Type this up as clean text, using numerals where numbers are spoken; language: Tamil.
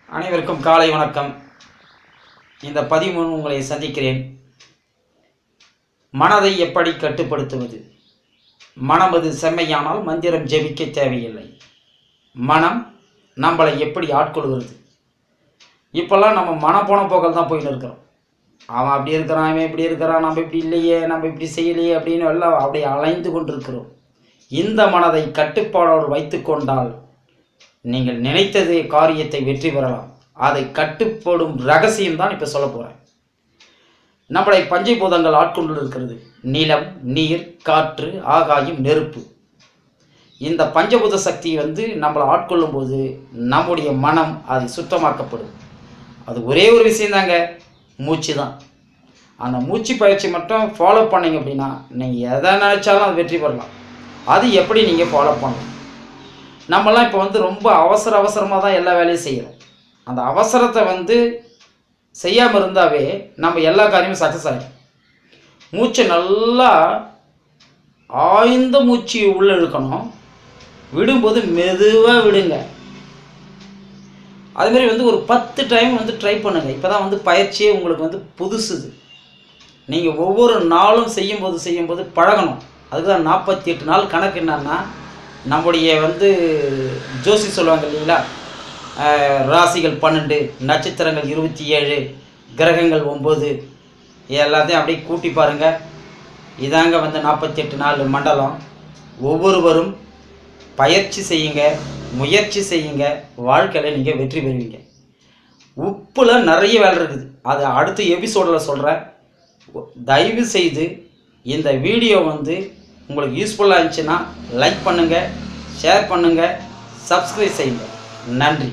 அனைவருக்கும் காலை வணக்கம். இந்த பதிவு உங்களை சந்திக்கிறேன். மனதை எப்படி கட்டுப்படுத்துவது? மனமது செம்மையானால் மந்திரம் ஜெபிக்க தேவையில்லை. மனம் நம்மளை எப்படி ஆட்கொள்கிறது? இப்போல்லாம் நம்ம மனம் போன போக்கில் தான் போயின்னு இருக்கிறோம். அவன் அப்படி இருக்கிறான், அவன் இப்படி இருக்கிறான், நம்ம இப்படி இல்லையே, நம்ம இப்படி செய்யலையே அப்படின்னு எல்லாம் அப்படியே அலைந்து கொண்டிருக்கிறோம். இந்த மனதை கட்டுப்பாடோடு வைத்து கொண்டால் நீங்கள் நினைத்தது காரியத்தை வெற்றி பெறலாம். அதை கட்டுப்படும் ரகசியம்தான் இப்போ சொல்ல போகிறேன். நம்மளை பஞ்சபூதங்கள் ஆட்கொண்டு இருக்கிறது. நிலம், நீர், காற்று, ஆகாயம், நெருப்பு. இந்த பஞ்சபூத சக்தி நம்மளை ஆட்கொள்ளும் போது நம்முடைய மனம் அது சுத்தமாக்கப்படும். அது ஒரே ஒரு விஷயந்தாங்க, மூச்சு தான். அந்த மூச்சு பயிற்சி மட்டும் ஃபாலோ பண்ணிங்க அப்படின்னா நீங்கள் எதை நினச்சாலும் அது வெற்றி பெறலாம். அது எப்படி நீங்கள் ஃபாலோ பண்ணலாம்? நம்மலாம் இப்போ ரொம்ப அவசரமாக தான் எல்லா வேலையும் செய்கிறோம். அந்த அவசரத்தை செய்யாமல் இருந்தாவே நம்ம எல்லா காரியமும் சக்ஸஸ் ஆகிடும். மூச்சை நல்லா ஆழ்ந்த மூச்சு உள்ளே இழுக்கணும். விடும்போது மெதுவாக விடுங்க. அதுமாரி ஒரு 10 டைம் ட்ரை பண்ணுங்கள். இப்போ தான் பயிற்சியே உங்களுக்கு புதுசுது. நீங்கள் ஒவ்வொரு நாளும் செய்யும்போது பழகணும். அதுக்கு தான் 48 நாள் கணக்கு. என்னன்னா நம்முடைய ஜோசி சொல்லுவாங்க இல்லைங்களா, ராசிகள் 12, நட்சத்திரங்கள் 27, கிரகங்கள் 9, எல்லாத்தையும் அப்படியே கூட்டி பாருங்கள். இதாங்க 48 நாள் மண்டலம். ஒவ்வொருவரும் பயிற்சி செய்யுங்க, முயற்சி செய்யுங்க, வாழ்க்கையில் நீங்கள் வெற்றி பெறுவீங்க. உப்பில் நிறைய வேலை இருக்குது, அது அடுத்த எபிசோடில் சொல்கிறேன். தயவு செய்து இந்த வீடியோ உங்களுக்கு யூஸ்ஃபுல்லாக இருந்துச்சுன்னா லைக் பண்ணுங்கள், ஷேர் பண்ணுங்கள், சப்ஸ்கிரைப் செய்யுங்க. நன்றி.